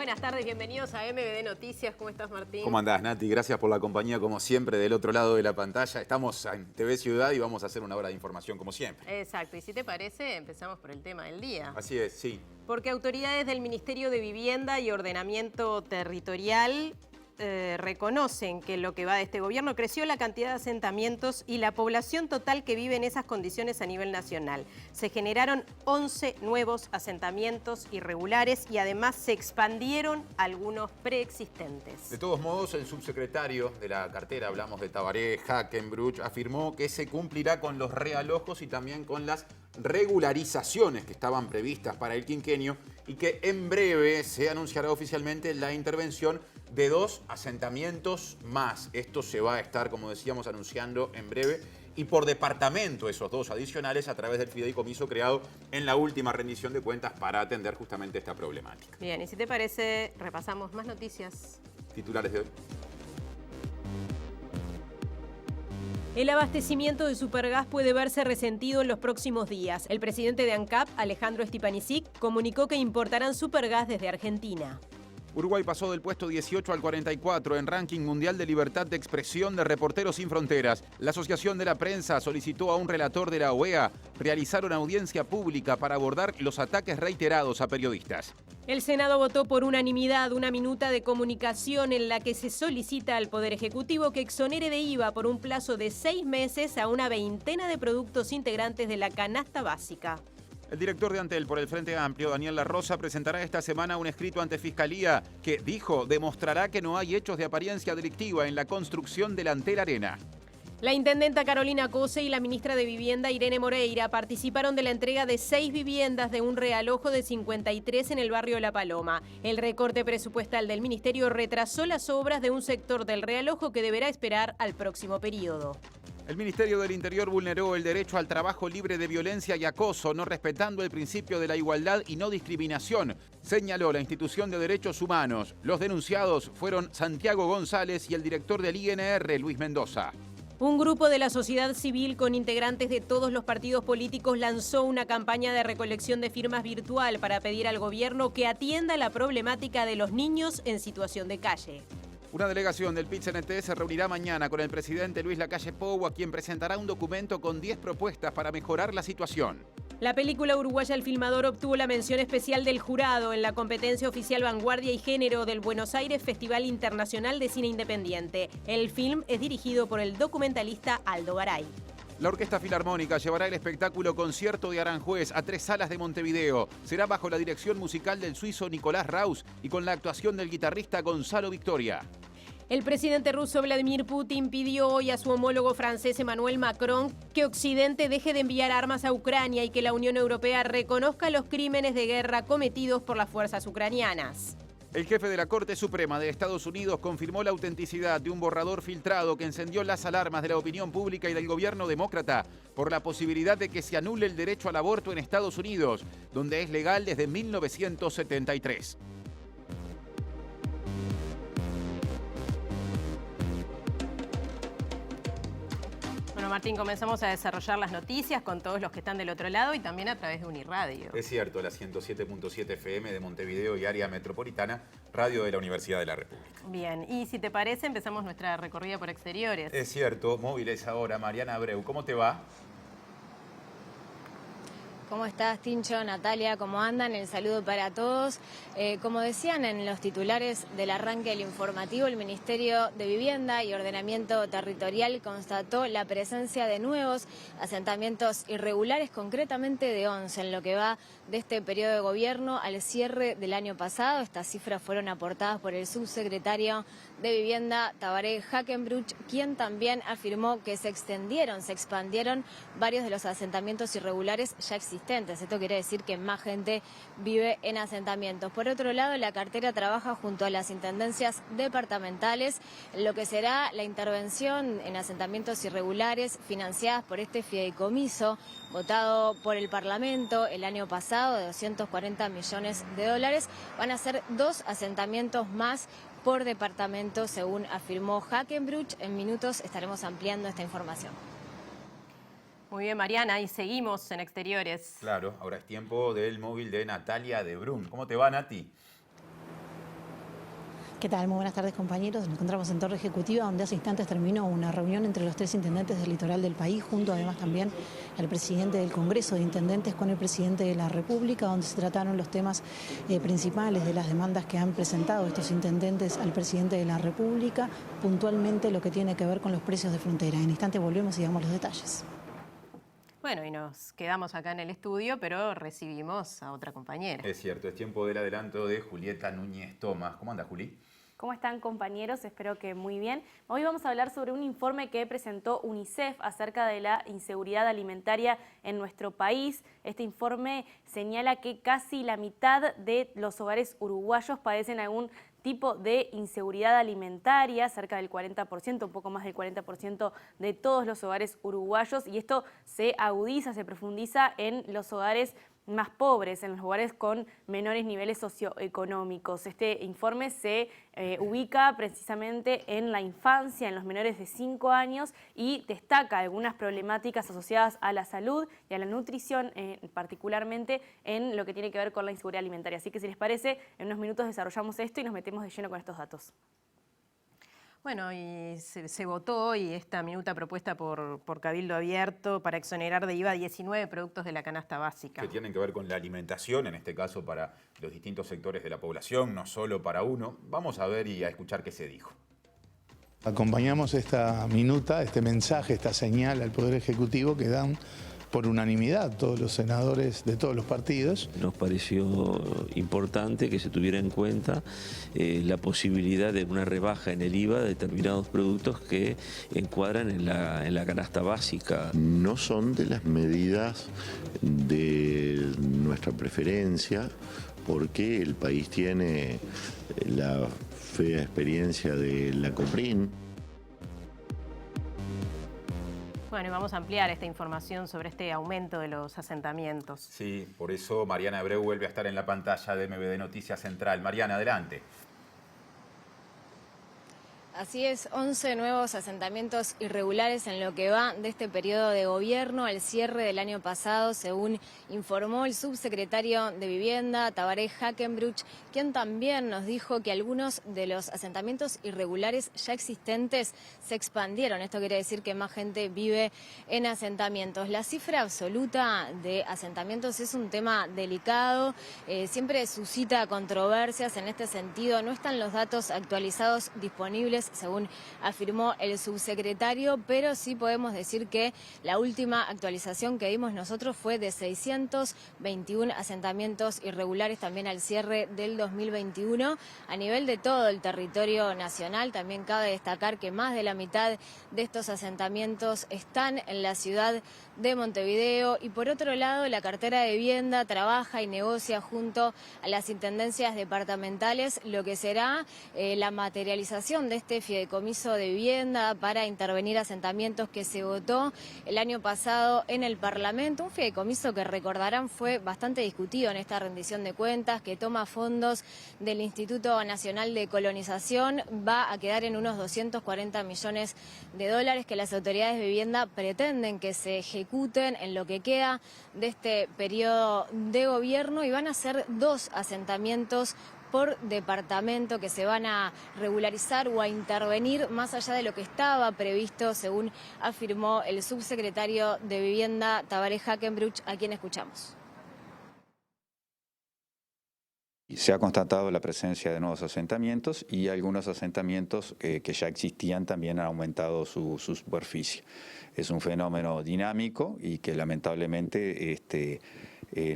buenas tardes, bienvenidos a MBD Noticias. ¿Cómo estás, Martín? ¿Cómo andás, Nati? Gracias por la compañía, como siempre, del otro lado de la pantalla. Estamos en TV Ciudad y vamos a hacer una hora de información, como siempre. Exacto, y si te parece, empezamos por el tema del día. Así es, sí. Porque autoridades del Ministerio de Vivienda y Ordenamiento Territorial reconocen que en lo que va de este gobierno creció la cantidad de asentamientos y la población total que vive en esas condiciones a nivel nacional. Se generaron 11 nuevos asentamientos irregulares y además se expandieron algunos preexistentes. De todos modos, el subsecretario de la cartera, hablamos de Tabaré Hackenbruch, afirmó que se cumplirá con los realojos y también con las regularizaciones que estaban previstas para el quinquenio y que en breve se anunciará oficialmente la intervención de 2 asentamientos más. Esto se va a estar, como decíamos, anunciando en breve y por departamento esos 2 adicionales a través del fideicomiso creado en la última rendición de cuentas para atender justamente esta problemática. Bien, y si te parece, repasamos más noticias. Titulares de hoy. El abastecimiento de Supergas puede verse resentido en los próximos días. El presidente de ANCAP, Alejandro Stipanisic, comunicó que importarán Supergas desde Argentina. Uruguay pasó del puesto 18 al 44 en ranking mundial de libertad de expresión de Reporteros Sin Fronteras. La Asociación de la Prensa solicitó a un relator de la OEA realizar una audiencia pública para abordar los ataques reiterados a periodistas. El Senado votó por unanimidad una minuta de comunicación en la que se solicita al Poder Ejecutivo que exonere de IVA por un plazo de 6 meses a una veintena de productos integrantes de la canasta básica. El director de Antel por el Frente Amplio, Daniel La Rosa, presentará esta semana un escrito ante Fiscalía que, dijo, demostrará que no hay hechos de apariencia delictiva en la construcción de la Antel Arena. La intendenta Carolina Cose y la ministra de Vivienda, Irene Moreira, participaron de la entrega de 6 viviendas de un realojo de 53 en el barrio La Paloma. El recorte presupuestal del ministerio retrasó las obras de un sector del realojo que deberá esperar al próximo periodo. El Ministerio del Interior vulneró el derecho al trabajo libre de violencia y acoso, no respetando el principio de la igualdad y no discriminación, señaló la Institución de Derechos Humanos. Los denunciados fueron Santiago González y el director del INR, Luis Mendoza. Un grupo de la sociedad civil con integrantes de todos los partidos políticos lanzó una campaña de recolección de firmas virtual para pedir al gobierno que atienda la problemática de los niños en situación de calle. Una delegación del PIT-CNT se reunirá mañana con el presidente Luis Lacalle Pou, a quien presentará un documento con 10 propuestas para mejorar la situación. La película uruguaya El Filmador obtuvo la mención especial del jurado en la competencia oficial Vanguardia y Género del Buenos Aires Festival Internacional de Cine Independiente. El film es dirigido por el documentalista Aldo Garay. La Orquesta Filarmónica llevará el espectáculo Concierto de Aranjuez a 3 salas de Montevideo. Será bajo la dirección musical del suizo Nicolás Raus y con la actuación del guitarrista Gonzalo Victoria. El presidente ruso Vladimir Putin pidió hoy a su homólogo francés Emmanuel Macron que Occidente deje de enviar armas a Ucrania y que la Unión Europea reconozca los crímenes de guerra cometidos por las fuerzas ucranianas. El jefe de la Corte Suprema de Estados Unidos confirmó la autenticidad de un borrador filtrado que encendió las alarmas de la opinión pública y del gobierno demócrata por la posibilidad de que se anule el derecho al aborto en Estados Unidos, donde es legal desde 1973. Bueno, Martín, comenzamos a desarrollar las noticias con todos los que están del otro lado y también a través de Uniradio. Es cierto, la 107.7 FM de Montevideo y área metropolitana, radio de la Universidad de la República. Bien, y si te parece, empezamos nuestra recorrida por exteriores. Es cierto, móviles ahora. Mariana Abreu, ¿cómo te va? ¿Cómo estás, Tincho, Natalia? ¿Cómo andan? El saludo para todos. Como decían en los titulares del arranque del informativo, el Ministerio de Vivienda y Ordenamiento Territorial constató la presencia de nuevos asentamientos irregulares, concretamente de 11, en lo que va de este periodo de gobierno al cierre del año pasado. Estas cifras fueron aportadas por el subsecretario de Vivienda, Tabaré Hackenbruch, quien también afirmó que se expandieron varios de los asentamientos irregulares ya existentes. Esto quiere decir que más gente vive en asentamientos. Por otro lado, la cartera trabaja junto a las intendencias departamentales en lo que será la intervención en asentamientos irregulares financiadas por este fideicomiso votado por el Parlamento el año pasado de 240 millones de dólares. Van a ser 2 asentamientos más por departamento, según afirmó Hackenbruch. En minutos estaremos ampliando esta información. Muy bien, Mariana, y seguimos en exteriores. Claro, ahora es tiempo del móvil de Natalia de Brum. ¿Cómo te va, Nati? ¿Qué tal? Muy buenas tardes, compañeros. Nos encontramos en Torre Ejecutiva, donde hace instantes terminó una reunión entre los 3 intendentes del litoral del país, junto además también al presidente del Congreso de Intendentes con el presidente de la República, donde se trataron los temas principales de las demandas que han presentado estos intendentes al presidente de la República, puntualmente lo que tiene que ver con los precios de frontera. En instante volvemos y damos los detalles. Bueno, y nos quedamos acá en el estudio, pero recibimos a otra compañera. Es cierto, es tiempo del adelanto de Julieta Núñez Tomás. ¿Cómo anda, Juli? ¿Cómo están, compañeros? Espero que muy bien. Hoy vamos a hablar sobre un informe que presentó UNICEF acerca de la inseguridad alimentaria en nuestro país. Este informe señala que casi la mitad de los hogares uruguayos padecen algún tipo de inseguridad alimentaria, cerca del 40%, un poco más del 40% de todos los hogares uruguayos, y esto se agudiza, se profundiza en los hogares más pobres, en los hogares con menores niveles socioeconómicos. Este informe se ubica precisamente en la infancia, en los menores de 5 años, y destaca algunas problemáticas asociadas a la salud y a la nutrición, particularmente en lo que tiene que ver con la inseguridad alimentaria. Así que, si les parece, en unos minutos desarrollamos esto y nos metemos de lleno con estos datos. Bueno, y se votó hoy esta minuta propuesta por Cabildo Abierto para exonerar de IVA 19 productos de la canasta básica. Que tienen que ver con la alimentación, en este caso para los distintos sectores de la población, no solo para uno. Vamos a ver y a escuchar qué se dijo. Acompañamos esta minuta, este mensaje, esta señal al Poder Ejecutivo que dan por unanimidad todos los senadores de todos los partidos. Nos pareció importante que se tuviera en cuenta la posibilidad de una rebaja en el IVA de determinados productos que encuadran en la canasta básica. No son de las medidas de nuestra preferencia, porque el país tiene la fea experiencia de la COPRIN. Bueno, y vamos a ampliar esta información sobre este aumento de los asentamientos. Sí, por eso Mariana Abreu vuelve a estar en la pantalla de MBD Noticias Central. Mariana, adelante. Así es, 11 nuevos asentamientos irregulares en lo que va de este periodo de gobierno al cierre del año pasado, según informó el subsecretario de Vivienda, Tabaré Hackenbruch, quien también nos dijo que algunos de los asentamientos irregulares ya existentes se expandieron. Esto quiere decir que más gente vive en asentamientos. La cifra absoluta de asentamientos es un tema delicado, siempre suscita controversias en este sentido. No están los datos actualizados disponibles, según afirmó el subsecretario, pero sí podemos decir que la última actualización que dimos nosotros fue de 621 asentamientos irregulares también al cierre del 2021. A nivel de todo el territorio nacional, también cabe destacar que más de la mitad de estos asentamientos están en la ciudad de Montevideo, y por otro lado la cartera de vivienda trabaja y negocia junto a las intendencias departamentales lo que será la materialización de este fideicomiso de vivienda para intervenir asentamientos que se votó el año pasado en el Parlamento. Un fideicomiso que, recordarán, fue bastante discutido en esta rendición de cuentas, que toma fondos del Instituto Nacional de Colonización. Va a quedar en unos 240 millones de dólares que las autoridades de vivienda pretenden que se ejecuten en lo que queda de este periodo de gobierno, y van a ser 2 asentamientos por departamento que se van a regularizar o a intervenir más allá de lo que estaba previsto, según afirmó el subsecretario de Vivienda, Tabaré Hackenbruch, a quien escuchamos. Se ha constatado la presencia de nuevos asentamientos, y algunos asentamientos que ya existían también han aumentado su superficie. Es un fenómeno dinámico y que lamentablemente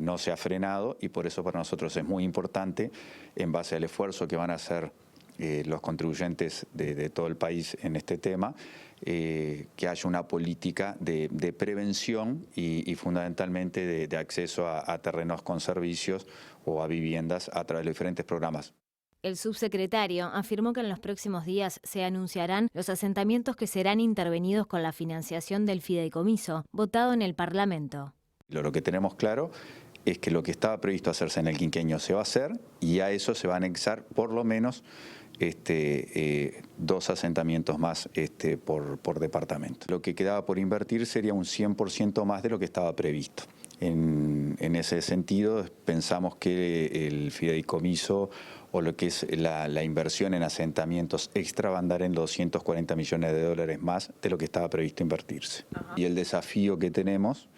no se ha frenado, y por eso para nosotros es muy importante, en base al esfuerzo que van a hacer los contribuyentes de todo el país en este tema, que haya una política de prevención y fundamentalmente de acceso a terrenos con servicios o a viviendas a través de los diferentes programas. El subsecretario afirmó que en los próximos días se anunciarán los asentamientos que serán intervenidos con la financiación del fideicomiso votado en el Parlamento. Lo que tenemos claro es que lo que estaba previsto hacerse en el quinquenio se va a hacer, y a eso se van a anexar por lo menos 2 asentamientos más por departamento. Lo que quedaba por invertir sería un 100% más de lo que estaba previsto. En ese sentido, pensamos que el fideicomiso o lo que es la inversión en asentamientos extra va a andar en $240 millones más de lo que estaba previsto invertirse. Y el desafío que tenemos,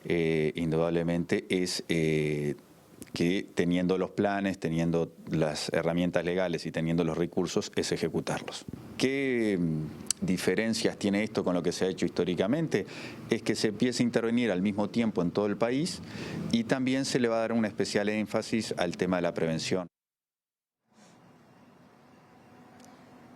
indudablemente, es que teniendo los planes, teniendo las herramientas legales y teniendo los recursos, es ejecutarlos. ¿Qué diferencias tiene esto con lo que se ha hecho históricamente? Es que se empieza a intervenir al mismo tiempo en todo el país y también se le va a dar un especial énfasis al tema de la prevención.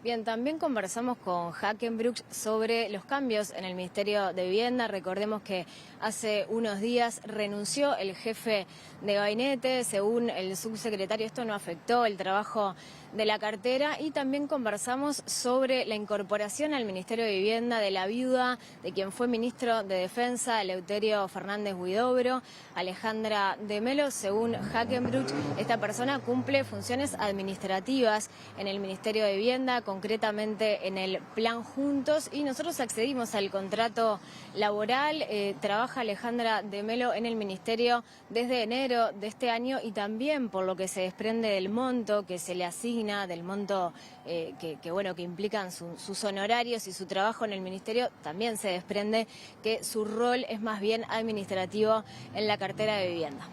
Bien, también conversamos con Hackenbruch sobre los cambios en el Ministerio de Vivienda. Recordemos que hace unos días renunció el jefe de gabinete. Según el subsecretario, esto no afectó el trabajo de la cartera, y también conversamos sobre la incorporación al Ministerio de Vivienda de la viuda de quien fue ministro de Defensa, Eleuterio Fernández Huidobro, Alejandra de Melo. Según Hackenbruch, esta persona cumple funciones administrativas en el Ministerio de Vivienda, concretamente en el Plan Juntos, y nosotros accedimos al contrato laboral. Trabaja Alejandra de Melo en el Ministerio desde enero de este año, y también por lo que se desprende del monto que se le asigna, del monto que implican sus honorarios y su trabajo en el Ministerio, también se desprende que su rol es más bien administrativo en la cartera de vivienda.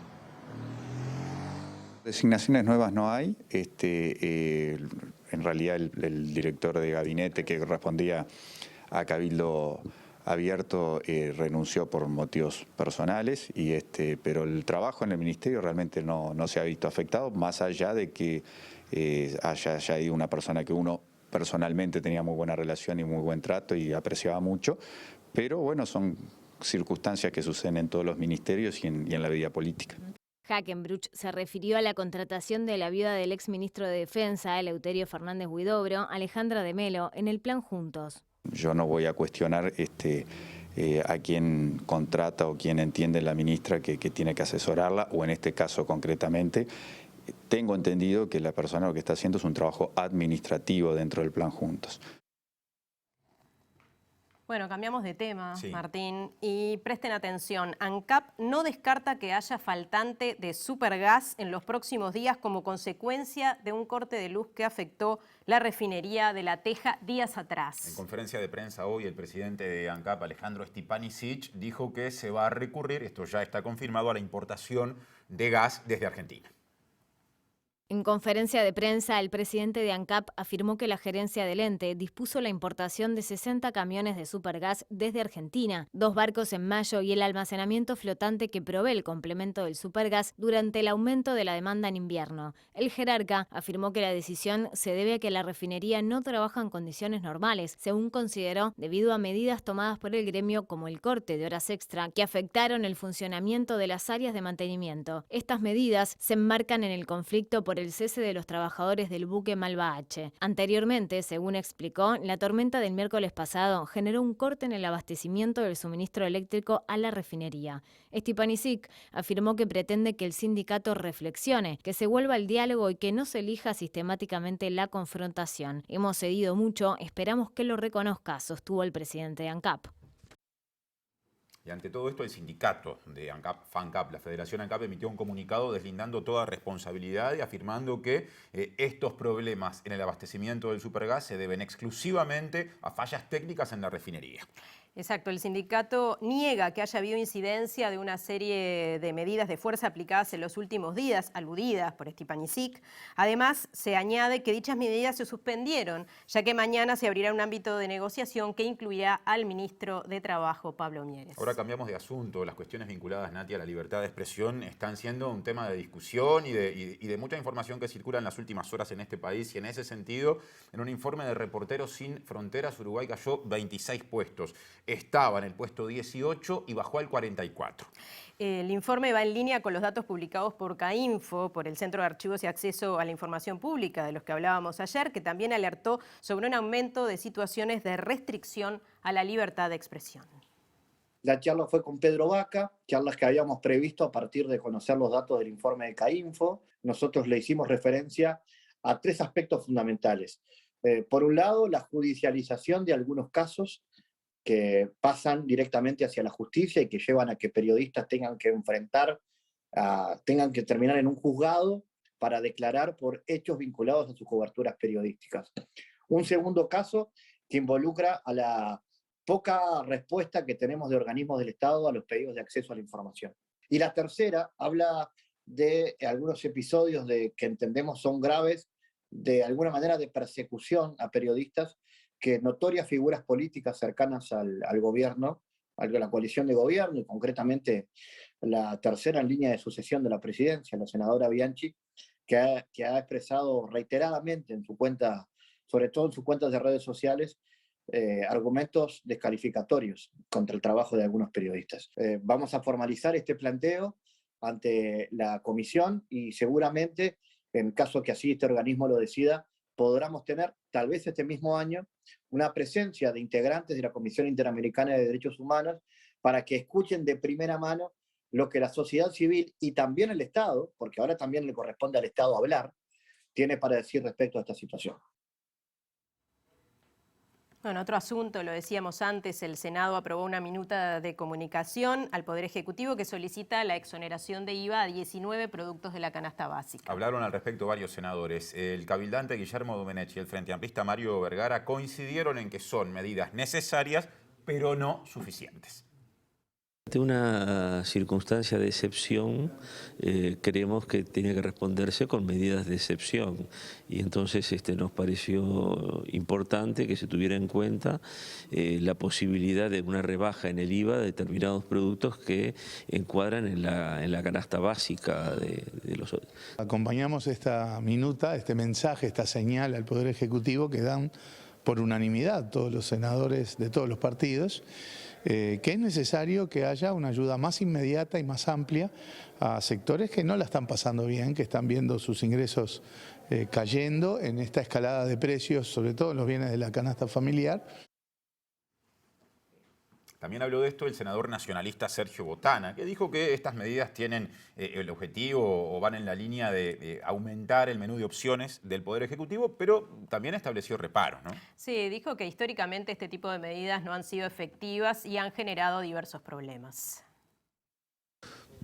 Designaciones nuevas no hay. En realidad el director de gabinete que correspondía a Cabildo Abierto renunció por motivos personales, pero el trabajo en el Ministerio realmente no se ha visto afectado, más allá de que haya ido una persona que uno personalmente tenía muy buena relación y muy buen trato y apreciaba mucho, pero bueno, son circunstancias que suceden en todos los ministerios y en la vida política. Hackenbruch se refirió a la contratación de la viuda del exministro de Defensa, Eleuterio Fernández Huidobro, Alejandra de Melo, en el Plan Juntos. Yo no voy a cuestionar a quién contrata o quién entiende la ministra que tiene que asesorarla, o en este caso concretamente, tengo entendido que la persona lo que está haciendo es un trabajo administrativo dentro del Plan Juntos. Bueno, cambiamos de tema, Sí. Martín, y presten atención. ANCAP no descarta que haya faltante de supergas en los próximos días como consecuencia de un corte de luz que afectó la refinería de La Teja días atrás. En conferencia de prensa hoy, el presidente de ANCAP, Alejandro Stepanisic, dijo que se va a recurrir, esto ya está confirmado, a la importación de gas desde Argentina. En conferencia de prensa, el presidente de ANCAP afirmó que la gerencia del ente dispuso la importación de 60 camiones de supergas desde Argentina, 2 barcos en mayo y el almacenamiento flotante que provee el complemento del supergas durante el aumento de la demanda en invierno. El jerarca afirmó que la decisión se debe a que la refinería no trabaja en condiciones normales, según consideró, debido a medidas tomadas por el gremio como el corte de horas extra que afectaron el funcionamiento de las áreas de mantenimiento. Estas medidas se enmarcan en el conflicto por el cese de los trabajadores del buque Malva H. Anteriormente, según explicó, la tormenta del miércoles pasado generó un corte en el abastecimiento del suministro eléctrico a la refinería. Stepanisic afirmó que pretende que el sindicato reflexione, que se vuelva al diálogo y que no se elija sistemáticamente la confrontación. Hemos cedido mucho, esperamos que lo reconozca, sostuvo el presidente de ANCAP. Y ante todo esto, el sindicato de ANCAP, FANCAP, la Federación ANCAP, emitió un comunicado deslindando toda responsabilidad y afirmando que estos problemas en el abastecimiento del supergas se deben exclusivamente a fallas técnicas en la refinería. Exacto, el sindicato niega que haya habido incidencia de una serie de medidas de fuerza aplicadas en los últimos días, aludidas por Stepanisic. Además, se añade que dichas medidas se suspendieron, ya que mañana se abrirá un ámbito de negociación que incluirá al ministro de Trabajo, Pablo Mieres. Ahora cambiamos de asunto. Las cuestiones vinculadas, Nati, a la libertad de expresión están siendo un tema de discusión y de mucha información que circula en las últimas horas en este país. Y en ese sentido, en un informe de Reporteros Sin Fronteras, Uruguay cayó 26 puestos. Estaba en el puesto 18 y bajó al 44. El informe va en línea con los datos publicados por CAINFO, por el Centro de Archivos y Acceso a la Información Pública, de los que hablábamos ayer, que también alertó sobre un aumento de situaciones de restricción a la libertad de expresión. La charla fue con Pedro Vaca, charlas que habíamos previsto a partir de conocer los datos del informe de CAINFO. Nosotros le hicimos referencia a 3 aspectos fundamentales. Por un lado, la judicialización de algunos casos que pasan directamente hacia la justicia y que llevan a que periodistas tengan que terminar en un juzgado para declarar por hechos vinculados a sus coberturas periodísticas. Un segundo caso que involucra a la poca respuesta que tenemos de organismos del Estado a los pedidos de acceso a la información. Y la tercera habla de algunos episodios que entendemos son graves, de alguna manera de persecución a periodistas que notorias figuras políticas cercanas al gobierno, a la coalición de gobierno, y concretamente la tercera en línea de sucesión de la presidencia, la senadora Bianchi, que ha expresado reiteradamente en su cuenta, sobre todo en sus cuentas de redes sociales, argumentos descalificatorios contra el trabajo de algunos periodistas. Vamos a formalizar este planteo ante la comisión y seguramente, en caso que así este organismo lo decida, podamos tener, tal vez este mismo año, una presencia de integrantes de la Comisión Interamericana de Derechos Humanos para que escuchen de primera mano lo que la sociedad civil y también el Estado, porque ahora también le corresponde al Estado hablar, tiene para decir respecto a esta situación. Bueno, otro asunto, lo decíamos antes, el Senado aprobó una minuta de comunicación al Poder Ejecutivo que solicita la exoneración de IVA a 19 productos de la canasta básica. Hablaron al respecto varios senadores. El cabildante Guillermo Domenech y el frente amplista Mario Vergara coincidieron en que son medidas necesarias, pero no suficientes. Ante una circunstancia de excepción, creemos que tiene que responderse con medidas de excepción y entonces nos pareció importante que se tuviera en cuenta la posibilidad de una rebaja en el IVA de determinados productos que encuadran en la canasta básica de los otros. Acompañamos esta minuta, este mensaje, esta señal al Poder Ejecutivo que dan por unanimidad todos los senadores de todos los partidos, que es necesario que haya una ayuda más inmediata y más amplia a sectores que no la están pasando bien, que están viendo sus ingresos cayendo en esta escalada de precios, sobre todo en los bienes de la canasta familiar. También habló de esto el senador nacionalista Sergio Botana, que dijo que estas medidas tienen el objetivo o van en la línea de aumentar el menú de opciones del Poder Ejecutivo, pero también estableció reparos, ¿no? Sí, dijo que históricamente este tipo de medidas no han sido efectivas y han generado diversos problemas.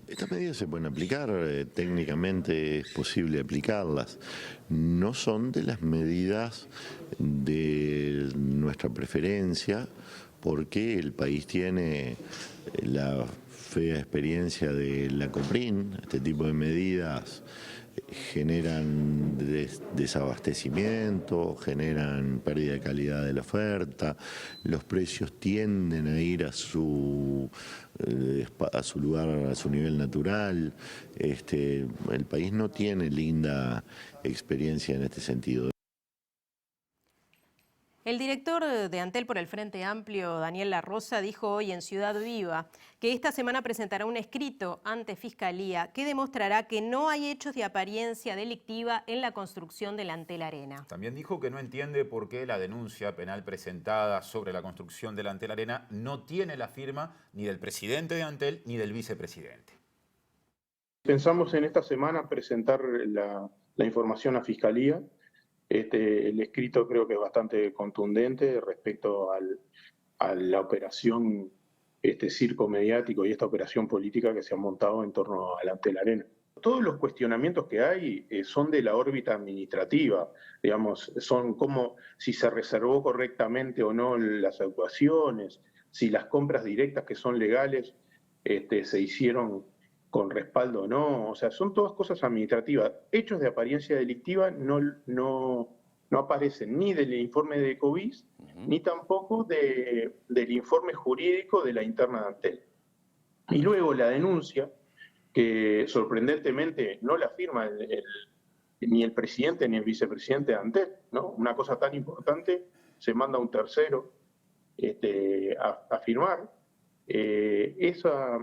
Estas medidas se pueden aplicar, técnicamente es posible aplicarlas. No son de las medidas de nuestra preferencia, porque el país tiene la fea experiencia de la COPRIN. Este tipo de medidas generan desabastecimiento, generan pérdida de calidad de la oferta, los precios tienden a ir a su lugar, a su nivel natural. El país no tiene linda experiencia en este sentido. El director de Antel por el Frente Amplio, Daniel La Rosa, dijo hoy en Ciudad Viva que esta semana presentará un escrito ante Fiscalía que demostrará que no hay hechos de apariencia delictiva en la construcción del Antel Arena. También dijo que no entiende por qué la denuncia penal presentada sobre la construcción del Antel Arena no tiene la firma ni del presidente de Antel ni del vicepresidente. Pensamos en esta semana presentar la información a Fiscalía. El escrito creo que es bastante contundente respecto a la operación, circo mediático y esta operación política que se ha montado en torno al Antel Arena. Todos los cuestionamientos que hay son de la órbita administrativa, digamos, son como si se reservó correctamente o no las actuaciones, si las compras directas que son legales se hicieron con respaldo o no, o sea, son todas cosas administrativas. Hechos de apariencia delictiva no aparecen ni del informe de Ecovis, ni tampoco del informe jurídico de la interna de Antel. Y luego la denuncia, que sorprendentemente no la firma ni el presidente ni el vicepresidente de Antel, ¿no? Una cosa tan importante se manda a un tercero a firmar. Esa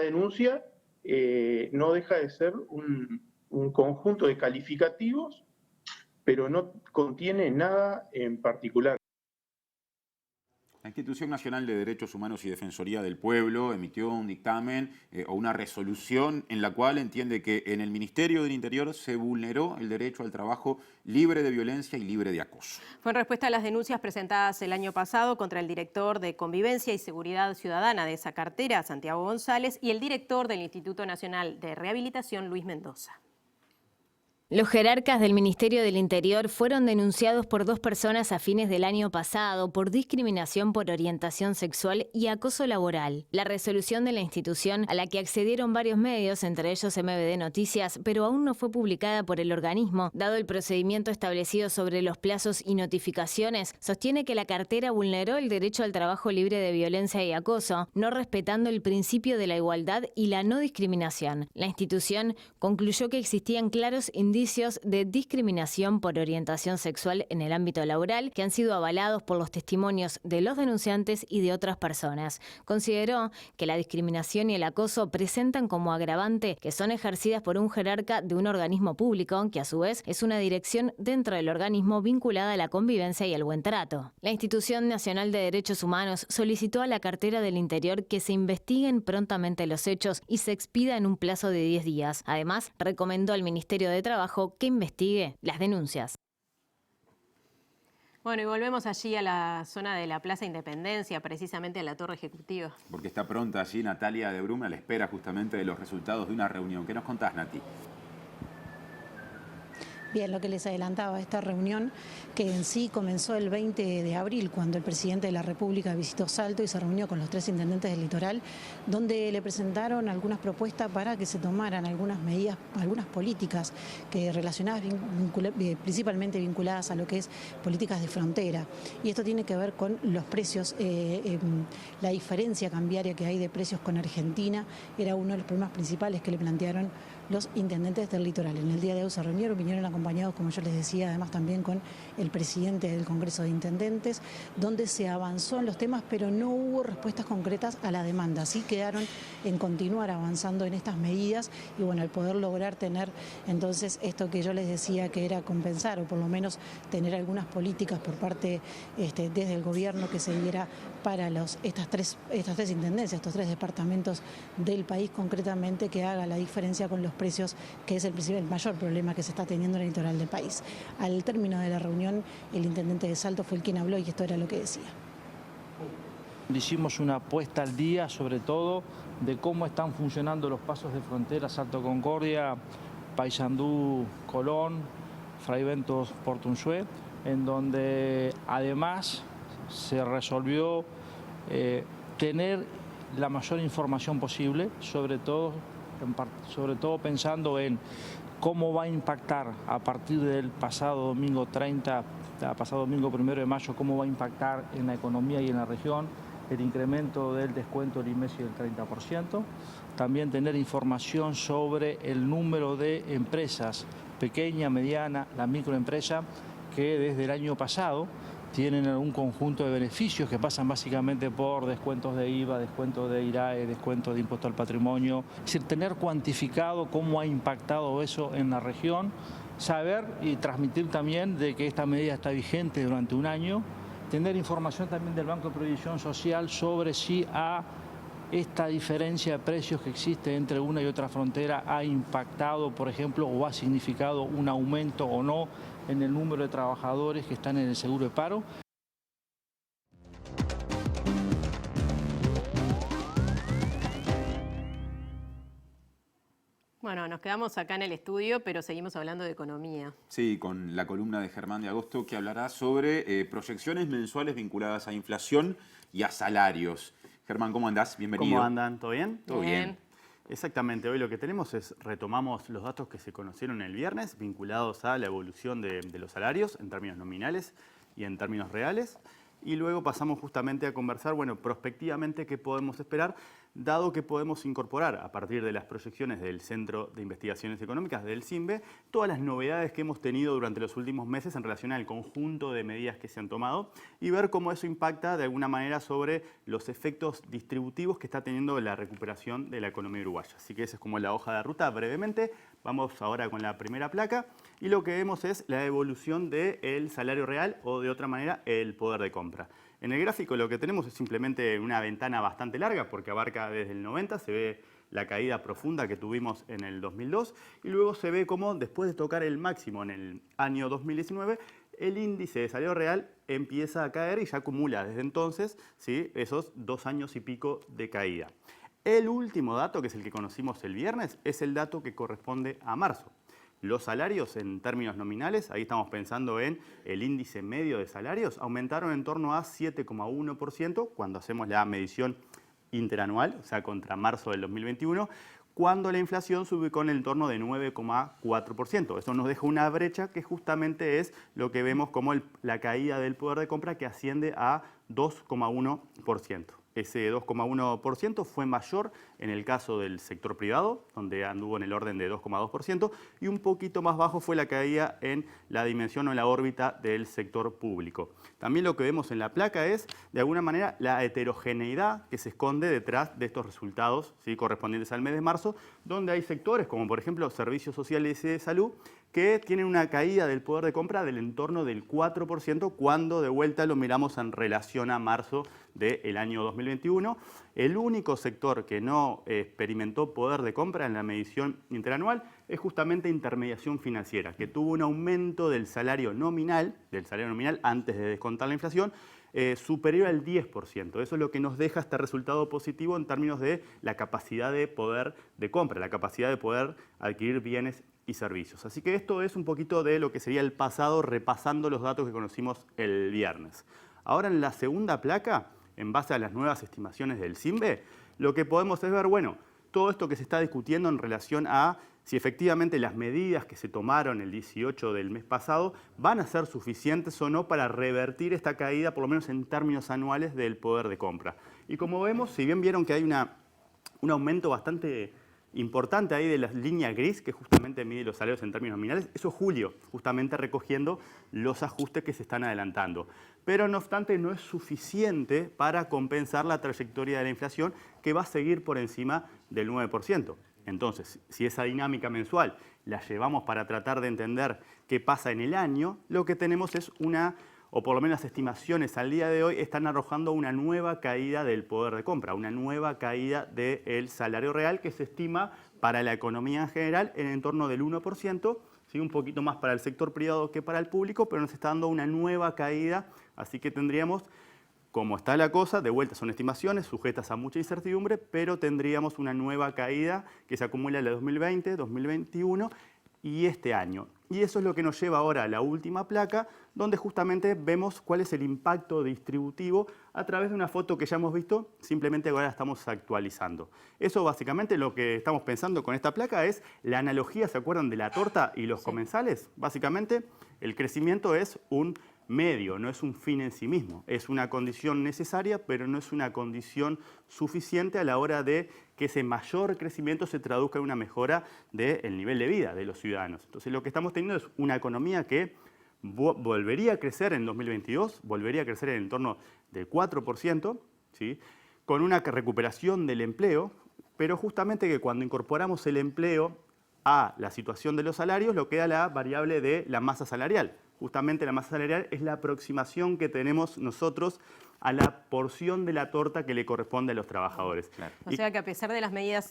denuncia no deja de ser un conjunto de calificativos, pero no contiene nada en particular. La Institución Nacional de Derechos Humanos y Defensoría del Pueblo emitió un dictamen o una resolución en la cual entiende que en el Ministerio del Interior se vulneró el derecho al trabajo libre de violencia y libre de acoso. Fue en respuesta a las denuncias presentadas el año pasado contra el director de Convivencia y Seguridad Ciudadana de esa cartera, Santiago González, y el director del Instituto Nacional de Rehabilitación, Luis Mendoza. Los jerarcas del Ministerio del Interior fueron denunciados por 2 personas a fines del año pasado por discriminación por orientación sexual y acoso laboral. La resolución de la institución, a la que accedieron varios medios, entre ellos MBD Noticias, pero aún no fue publicada por el organismo, dado el procedimiento establecido sobre los plazos y notificaciones, sostiene que la cartera vulneró el derecho al trabajo libre de violencia y acoso, no respetando el principio de la igualdad y la no discriminación. La institución concluyó que existían claros indicios de discriminación por orientación sexual en el ámbito laboral que han sido avalados por los testimonios de los denunciantes y de otras personas. Consideró que la discriminación y el acoso presentan como agravante que son ejercidas por un jerarca de un organismo público, que a su vez es una dirección dentro del organismo vinculada a la convivencia y el buen trato. La Institución Nacional de Derechos Humanos solicitó a la cartera del Interior que se investiguen prontamente los hechos y se expida en un plazo de 10 días. Además, recomendó al Ministerio de Trabajo que investigue las denuncias. Bueno, y volvemos allí a la zona de la Plaza Independencia, precisamente a la Torre Ejecutiva. Porque está pronta allí Natalia de Bruma a la espera justamente de los resultados de una reunión. ¿Qué nos contás, Nati? Bien, lo que les adelantaba, esta reunión que en sí comenzó el 20 de abril, cuando el presidente de la República visitó Salto y se reunió con los 3 intendentes del litoral, donde le presentaron algunas propuestas para que se tomaran algunas medidas, algunas políticas que relacionadas principalmente vinculadas a lo que es políticas de frontera. Y esto tiene que ver con los precios, la diferencia cambiaria que hay de precios con Argentina, era uno de los problemas principales que le plantearon los intendentes del litoral. En el día de hoy se reunieron, vinieron acompañados, como yo les decía, además también con el presidente del Congreso de Intendentes, donde se avanzó en los temas, pero no hubo respuestas concretas a la demanda. Sí quedaron en continuar avanzando en estas medidas y bueno, al poder lograr tener entonces esto que yo les decía que era compensar o por lo menos tener algunas políticas por parte desde el gobierno que se diera para estas tres intendencias, estos 3 departamentos del país concretamente, que haga la diferencia con los precios, que es el mayor problema que se está teniendo en el litoral del país. Al término de la reunión, el intendente de Salto fue el quien habló y esto era lo que decía. Hicimos una puesta al día, sobre todo, de cómo están funcionando los pasos de frontera Salto Concordia, Paysandú, Colón, Fray Bentos, Portunzué, en donde además se resolvió tener la mayor información posible, sobre todo pensando en cómo va a impactar a partir del pasado domingo 30, pasado domingo 1 de mayo, cómo va a impactar en la economía y en la región el incremento del descuento del IMESI del 30%. También tener información sobre el número de empresas, pequeña, mediana, la microempresa, que desde el año pasado tienen un conjunto de beneficios que pasan básicamente por descuentos de IVA, descuentos de IRAE, descuentos de impuesto al patrimonio. Es decir, tener cuantificado cómo ha impactado eso en la región, saber y transmitir también de que esta medida está vigente durante un año, tener información también del Banco de Previsión Social sobre si esta diferencia de precios que existe entre una y otra frontera ha impactado, por ejemplo, o ha significado un aumento o no en el número de trabajadores que están en el seguro de paro. Bueno, nos quedamos acá en el estudio, pero seguimos hablando de economía. Sí, con la columna de Germán de Agosto, que hablará sobre proyecciones mensuales vinculadas a inflación y a salarios. Germán, ¿cómo andás? Bienvenido. ¿Cómo andan? ¿Todo bien? Todo bien. Exactamente, hoy lo que tenemos es, retomamos los datos que se conocieron el viernes vinculados a la evolución de los salarios en términos nominales y en términos reales. Y luego pasamos justamente a conversar, bueno, prospectivamente qué podemos esperar, dado que podemos incorporar a partir de las proyecciones del Centro de Investigaciones Económicas, del CIMBE, todas las novedades que hemos tenido durante los últimos meses en relación al conjunto de medidas que se han tomado y ver cómo eso impacta de alguna manera sobre los efectos distributivos que está teniendo la recuperación de la economía uruguaya. Así que esa es como la hoja de ruta brevemente. Vamos ahora con la primera placa y lo que vemos es la evolución del salario real o de otra manera el poder de compra. En el gráfico lo que tenemos es simplemente una ventana bastante larga porque abarca desde el 90, se ve la caída profunda que tuvimos en el 2002 y luego se ve cómo después de tocar el máximo en el año 2019, el índice de salario real empieza a caer y ya acumula desde entonces, ¿sí?, esos 2 años y pico de caída. El último dato, que es el que conocimos el viernes, es el dato que corresponde a marzo. los salarios en términos nominales, ahí estamos pensando en el índice medio de salarios, aumentaron en torno a 7,1% cuando hacemos la medición interanual, o sea, contra marzo del 2021, cuando la inflación se ubicó en el entorno de 9,4%. Eso nos deja una brecha que justamente es lo que vemos como la caída del poder de compra, que asciende a 2,1%. Ese 2,1% fue mayor en el caso del sector privado, donde anduvo en el orden de 2,2%, y un poquito más bajo fue la caída en la dimensión o en la órbita del sector público. También lo que vemos en la placa es, de alguna manera, la heterogeneidad que se esconde detrás de estos resultados, ¿sí?, correspondientes al mes de marzo, donde hay sectores, como por ejemplo servicios sociales y de salud, que tienen una caída del poder de compra del entorno del 4% cuando de vuelta lo miramos en relación a marzo del año 2021. El único sector que no experimentó poder de compra en la medición interanual es justamente intermediación financiera, que tuvo un aumento del salario nominal antes de descontar la inflación, superior al 10%. Eso es lo que nos deja este resultado positivo en términos de la capacidad de poder de compra, la capacidad de poder adquirir bienes y servicios. Así que esto es un poquito de lo que sería el pasado, repasando los datos que conocimos el viernes. Ahora, en la segunda placa, en base a las nuevas estimaciones del CIMBE, lo que podemos es ver, bueno, todo esto que se está discutiendo en relación a si efectivamente las medidas que se tomaron el 18 del mes pasado van a ser suficientes o no para revertir esta caída, por lo menos en términos anuales, del poder de compra. Y como vemos, si bien vieron que hay un aumento bastante importante ahí de la línea gris, que justamente mide los salarios en términos nominales, eso es julio, justamente recogiendo los ajustes que se están adelantando. Pero no obstante, no es suficiente para compensar la trayectoria de la inflación, que va a seguir por encima del 9%. Entonces, si esa dinámica mensual la llevamos para tratar de entender qué pasa en el año, lo que tenemos es o por lo menos las estimaciones al día de hoy están arrojando una nueva caída del poder de compra, una nueva caída del salario real que se estima para la economía en general en torno del 1%, ¿sí? Un poquito más para el sector privado que para el público, pero nos está dando una nueva caída, así que tendríamos, como está la cosa, de vuelta son estimaciones sujetas a mucha incertidumbre, pero tendríamos una nueva caída que se acumula en el 2020, 2021 y este año. Y eso es lo que nos lleva ahora a la última placa, donde justamente vemos cuál es el impacto distributivo a través de una foto que ya hemos visto, simplemente ahora la estamos actualizando. Eso básicamente lo que estamos pensando con esta placa es la analogía, ¿se acuerdan de la torta y los comensales? Básicamente el crecimiento es un medio, no es un fin en sí mismo. Es una condición necesaria, pero no es una condición suficiente a la hora de que ese mayor crecimiento se traduzca en una mejora del nivel de vida de los ciudadanos. Entonces lo que estamos teniendo es una economía que volvería a crecer en 2022, volvería a crecer en el entorno del 4%, ¿sí?, con una recuperación del empleo, pero justamente que cuando incorporamos el empleo a la situación de los salarios, lo queda la variable de la masa salarial. Justamente la masa salarial es la aproximación que tenemos nosotros a la porción de la torta que le corresponde a los trabajadores. Claro. O sea que a pesar de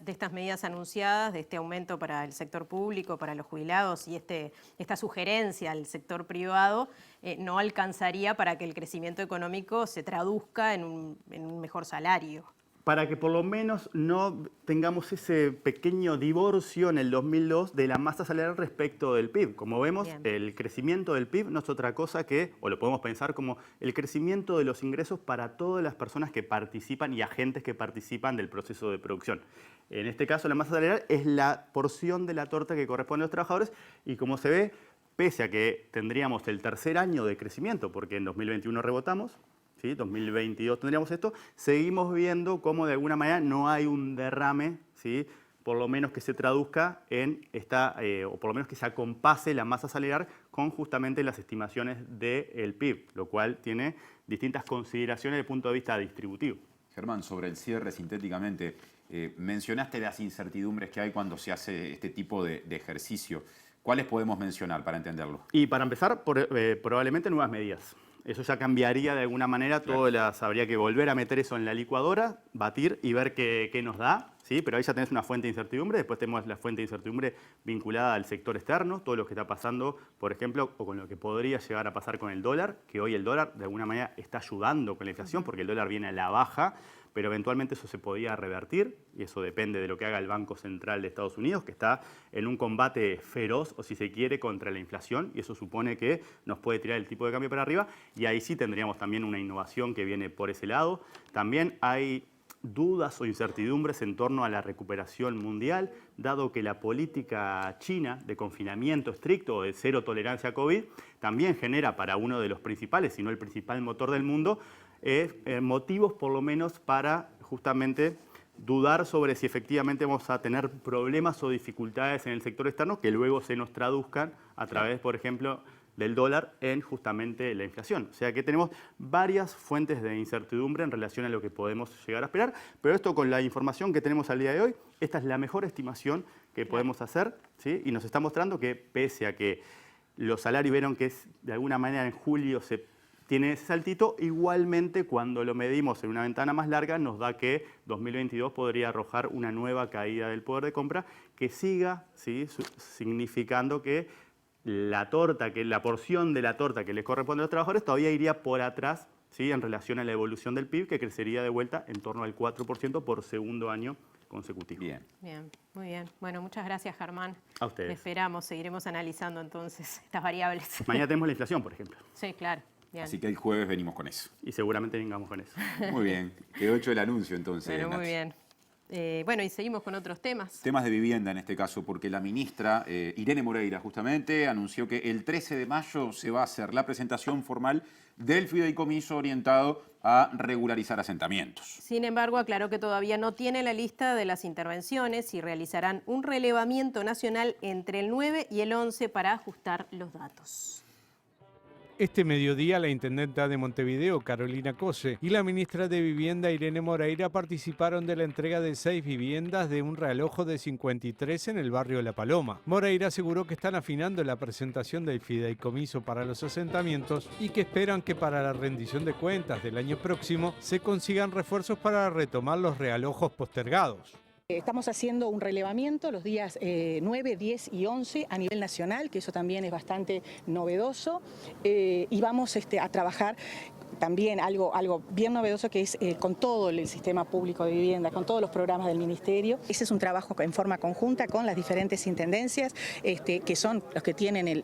estas medidas anunciadas, de este aumento para el sector público, para los jubilados y esta sugerencia al sector privado, no alcanzaría para que el crecimiento económico se traduzca en un mejor salario. Para que por lo menos no tengamos ese pequeño divorcio en el 2002 de la masa salarial respecto del PIB. Como vemos, el crecimiento del PIB no es otra cosa que, o lo podemos pensar como el crecimiento de los ingresos para todas las personas que participan y agentes que participan del proceso de producción. En este caso, la masa salarial es la porción de la torta que corresponde a los trabajadores y, como se ve, pese a que tendríamos el tercer año de crecimiento, porque en 2021 rebotamos, ¿sí?, 2022 tendríamos esto, seguimos viendo cómo de alguna manera no hay un derrame, ¿sí?, por lo menos que se traduzca en o por lo menos que se acompase la masa salarial con justamente las estimaciones del PIB, lo cual tiene distintas consideraciones desde el punto de vista distributivo. Germán, sobre el cierre sintéticamente, mencionaste las incertidumbres que hay cuando se hace este tipo de ejercicio. ¿Cuáles podemos mencionar para entenderlo? Y para empezar, probablemente nuevas medidas. Eso ya cambiaría de alguna manera, habría que volver a meter eso en la licuadora, batir y ver qué nos da, ¿sí? Pero ahí ya tenés una fuente de incertidumbre, después tenemos la fuente de incertidumbre vinculada al sector externo, todo lo que está pasando, por ejemplo, o con lo que podría llegar a pasar con el dólar, que hoy el dólar de alguna manera está ayudando con la inflación porque el dólar viene a la baja, pero eventualmente eso se podía revertir y eso depende de lo que haga el Banco Central de Estados Unidos, que está en un combate feroz, o si se quiere, contra la inflación, y eso supone que nos puede tirar el tipo de cambio para arriba, y ahí sí tendríamos también una innovación que viene por ese lado. También hay dudas o incertidumbres en torno a la recuperación mundial, dado que la política china de confinamiento estricto o de cero tolerancia a COVID también genera para uno de los principales, si no el principal motor del mundo, motivos por lo menos para justamente dudar sobre si efectivamente vamos a tener problemas o dificultades en el sector externo que luego se nos traduzcan a través, por ejemplo, del dólar en justamente la inflación. O sea que tenemos varias fuentes de incertidumbre en relación a lo que podemos llegar a esperar, pero esto con la información que tenemos al día de hoy, esta es la mejor estimación que podemos hacer, ¿sí? Y nos está mostrando que pese a que los salarios vieron que de alguna manera en julio se tiene ese saltito, igualmente cuando lo medimos en una ventana más larga nos da que 2022 podría arrojar una nueva caída del poder de compra que siga, ¿sí? Significando que la porción de la torta que les corresponde a los trabajadores todavía iría por atrás, ¿sí? En relación a la evolución del PIB, que crecería de vuelta en torno al 4% por segundo año consecutivo. Bien, muy bien. Bueno, muchas gracias, Germán. A ustedes. Te esperamos, seguiremos analizando entonces estas variables. Mañana tenemos la inflación, por ejemplo. Sí, claro. Bien. Así que el jueves venimos con eso. Y seguramente vengamos con eso. Muy bien. Quedó hecho el anuncio entonces. Pero muy Nacho. bien. Bueno, y seguimos con otros temas. Temas de vivienda en este caso, porque la ministra Irene Moreira justamente anunció que el 13 de mayo se va a hacer la presentación formal del fideicomiso orientado a regularizar asentamientos. Sin embargo, aclaró que todavía no tiene la lista de las intervenciones y realizarán un relevamiento nacional entre el 9 y el 11 para ajustar los datos. Este mediodía, la intendenta de Montevideo, Carolina Cose, y la ministra de Vivienda, Irene Moreira, participaron de la entrega de 6 viviendas de un realojo de 53 en el barrio La Paloma. Moreira aseguró que están afinando la presentación del fideicomiso para los asentamientos y que esperan que para la rendición de cuentas del año próximo se consigan refuerzos para retomar los realojos postergados. Estamos haciendo un relevamiento los días 9, 10 y 11 a nivel nacional, que eso también es bastante novedoso, y vamos a trabajar también algo bien novedoso que es con todo el sistema público de vivienda, con todos los programas del Ministerio. Ese es un trabajo en forma conjunta con las diferentes intendencias, que son los que tienen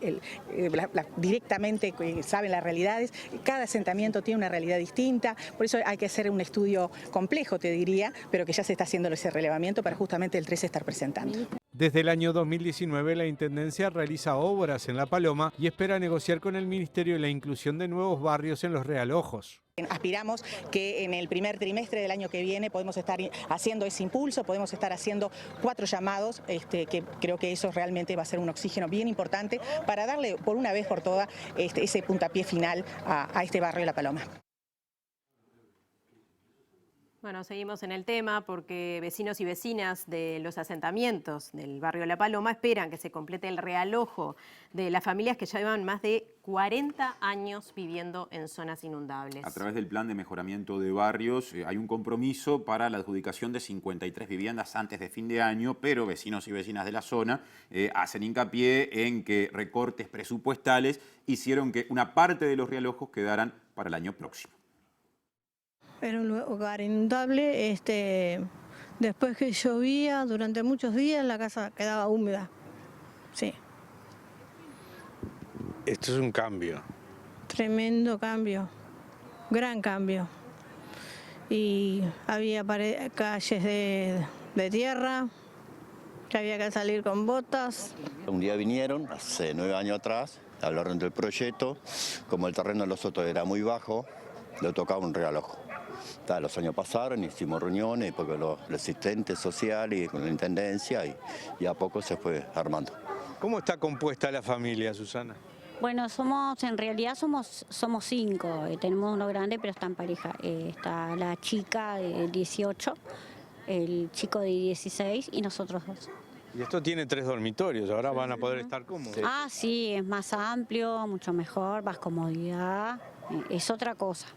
directamente saben las realidades. Cada asentamiento tiene una realidad distinta, por eso hay que hacer un estudio complejo, te diría, pero que ya se está haciendo ese relevamiento para justamente el 13 estar presentando. Desde el año 2019, la Intendencia realiza obras en La Paloma y espera negociar con el Ministerio la inclusión de nuevos barrios en los realojos. Aspiramos que en el primer trimestre del año que viene podemos estar haciendo ese impulso, podemos estar haciendo 4 llamados, que creo que eso realmente va a ser un oxígeno bien importante para darle por una vez por todas ese puntapié final a este barrio de La Paloma. Bueno, seguimos en el tema porque vecinos y vecinas de los asentamientos del barrio La Paloma esperan que se complete el realojo de las familias que ya llevan más de 40 años viviendo en zonas inundables. A través del plan de mejoramiento de barrios hay un compromiso para la adjudicación de 53 viviendas antes de fin de año, pero vecinos y vecinas de la zona hacen hincapié en que recortes presupuestales hicieron que una parte de los realojos quedaran para el año próximo. Era un lugar inundable, después que llovía durante muchos días la casa quedaba húmeda, sí. Esto es un cambio. Tremendo cambio, gran cambio. Y había calles de tierra, que había que salir con botas. Un día vinieron, hace 9 años atrás, hablaron del proyecto, como el terreno de los Sotos era muy bajo, le tocaba un realojo. Los años pasaron, hicimos reuniones porque los asistentes sociales y con la intendencia y a poco se fue armando. ¿Cómo está compuesta la familia, Susana? Bueno, en realidad somos 5, tenemos uno grande pero está en pareja. Está la chica de 18, el chico de 16 y nosotros 2. Y esto tiene 3 dormitorios, ahora van a poder estar cómodos. Ah, sí, es más amplio, mucho mejor, más comodidad, es otra cosa.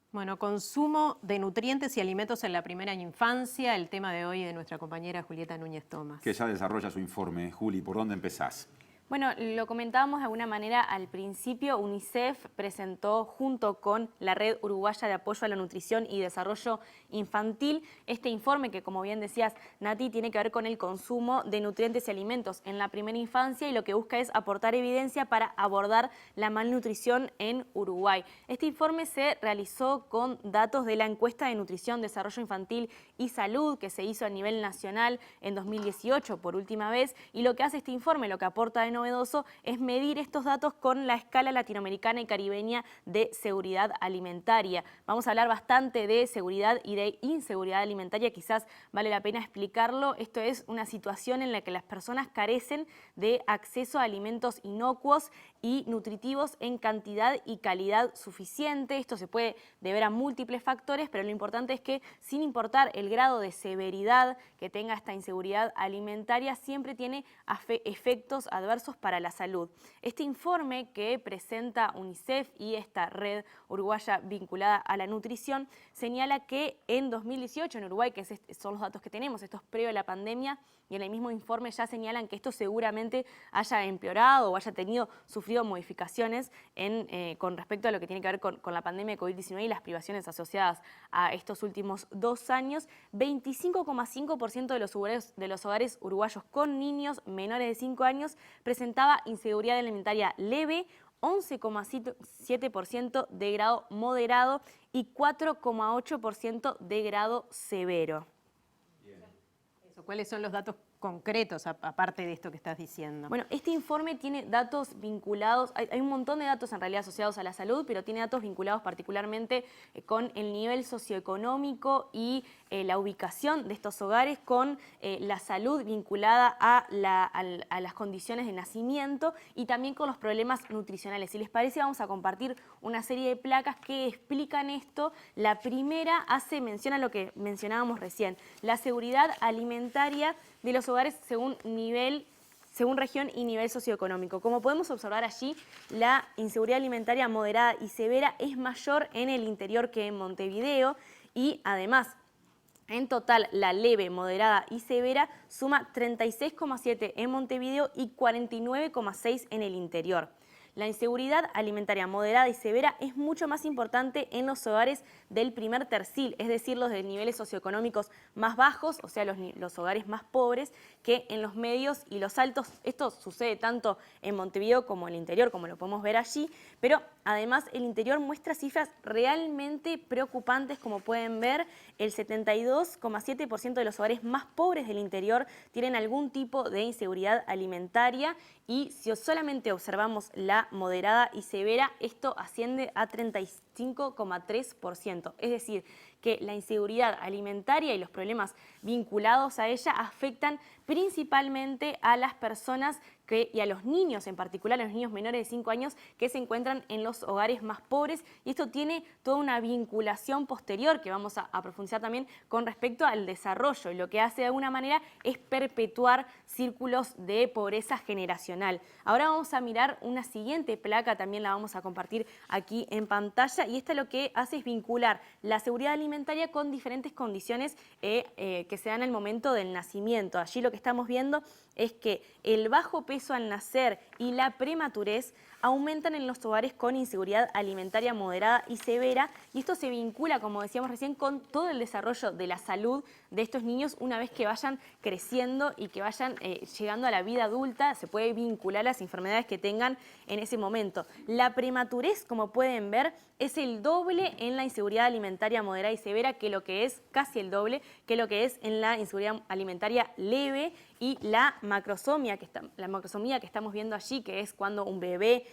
Bueno, consumo de nutrientes y alimentos en la primera infancia, el tema de hoy de nuestra compañera Julieta Núñez Tomás. Que ya desarrolla su informe. Juli, ¿por dónde empezás? Bueno, lo comentábamos de alguna manera al principio. UNICEF presentó junto con la Red Uruguaya de Apoyo a la Nutrición y Desarrollo Infantil este informe que, como bien decías, Nati, tiene que ver con el consumo de nutrientes y alimentos en la primera infancia y lo que busca es aportar evidencia para abordar la malnutrición en Uruguay. Este informe se realizó con datos de la encuesta de nutrición, desarrollo infantil y salud que se hizo a nivel nacional en 2018 por última vez, y lo que hace este informe, lo que aporta de novedoso es medir estos datos con la escala latinoamericana y caribeña de seguridad alimentaria. Vamos a hablar bastante de seguridad y de inseguridad alimentaria, quizás vale la pena explicarlo. Esto es una situación en la que las personas carecen de acceso a alimentos inocuos y nutritivos en cantidad y calidad suficiente. Esto se puede deber a múltiples factores, pero lo importante es que, sin importar el grado de severidad que tenga esta inseguridad alimentaria, siempre tiene efectos adversos para la salud. Este informe que presenta UNICEF y esta red uruguaya vinculada a la nutrición señala que en 2018 en Uruguay, que son los datos que tenemos, estos previo a la pandemia, y en el mismo informe ya señalan que esto seguramente haya empeorado o haya sufrido modificaciones con respecto a lo que tiene que ver con la pandemia de COVID-19 y las privaciones asociadas a estos últimos 2 años. 25,5% de los hogares uruguayos con niños menores de 5 años presentaba inseguridad alimentaria leve, 11,7% de grado moderado y 4,8% de grado severo. ¿Cuáles son los datos concretos, aparte de esto que estás diciendo? Bueno, este informe tiene datos vinculados, hay un montón de datos en realidad asociados a la salud, pero tiene datos vinculados particularmente con el nivel socioeconómico y la ubicación de estos hogares, con la salud vinculada a las condiciones de nacimiento y también con los problemas nutricionales. Si les parece, vamos a compartir una serie de placas que explican esto. La primera hace mención a lo que mencionábamos recién, la seguridad alimentaria de los hogares según región y nivel socioeconómico. Como podemos observar allí, la inseguridad alimentaria moderada y severa es mayor en el interior que en Montevideo, y además, en total, la leve, moderada y severa suma 36,7 en Montevideo y 49,6 en el interior. La inseguridad alimentaria moderada y severa es mucho más importante en los hogares del primer tercil, es decir, los de niveles socioeconómicos más bajos, o sea, los hogares más pobres, que en los medios y los altos. Esto sucede tanto en Montevideo como en el interior, como lo podemos ver allí, pero además el interior muestra cifras realmente preocupantes. Como pueden ver, el 72,7% de los hogares más pobres del interior tienen algún tipo de inseguridad alimentaria, y si solamente observamos la moderada y severa, esto asciende a 35,3%. Es decir, que la inseguridad alimentaria y los problemas vinculados a ella afectan principalmente a las personas y a los niños, en particular a los niños menores de 5 años que se encuentran en los hogares más pobres, y esto tiene toda una vinculación posterior que vamos a profundizar también con respecto al desarrollo. Lo que hace de alguna manera es perpetuar círculos de pobreza generacional. Ahora vamos a mirar una siguiente placa, también la vamos a compartir aquí en pantalla, y esta lo que hace es vincular la seguridad alimentaria con diferentes condiciones que se dan al momento del nacimiento. Allí lo que estamos viendo es que el bajo peso al nacer y la prematurez aumentan en los hogares con inseguridad alimentaria moderada y severa, y esto se vincula, como decíamos recién, con todo el desarrollo de la salud de estos niños una vez que vayan creciendo y que vayan llegando a la vida adulta. Se puede vincular las enfermedades que tengan en ese momento. La prematurez, como pueden ver, es el doble en la inseguridad alimentaria moderada y severa, que lo que es casi el doble que lo que es en la inseguridad alimentaria leve, y la macrosomía que estamos viendo allí, que es cuando un bebé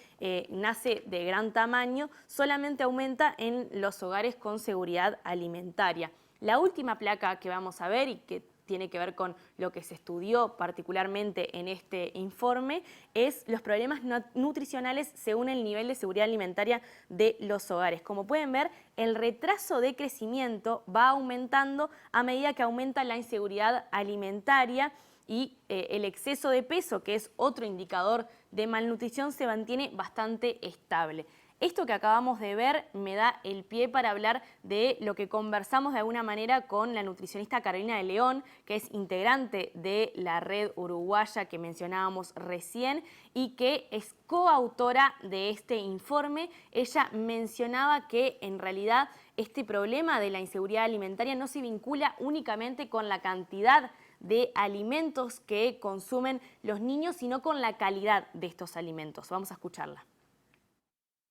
nace de gran tamaño, solamente aumenta en los hogares con seguridad alimentaria. La última placa que vamos a ver y que tiene que ver con lo que se estudió particularmente en este informe es los problemas nutricionales según el nivel de seguridad alimentaria de los hogares. Como pueden ver, el retraso de crecimiento va aumentando a medida que aumenta la inseguridad alimentaria, y el exceso de peso, que es otro indicador de malnutrición, se mantiene bastante estable. Esto que acabamos de ver me da el pie para hablar de lo que conversamos de alguna manera con la nutricionista Carolina de León, que es integrante de la red uruguaya que mencionábamos recién y que es coautora de este informe. Ella mencionaba que en realidad este problema de la inseguridad alimentaria no se vincula únicamente con la cantidad de alimentos que consumen los niños, sino con la calidad de estos alimentos. Vamos a escucharla.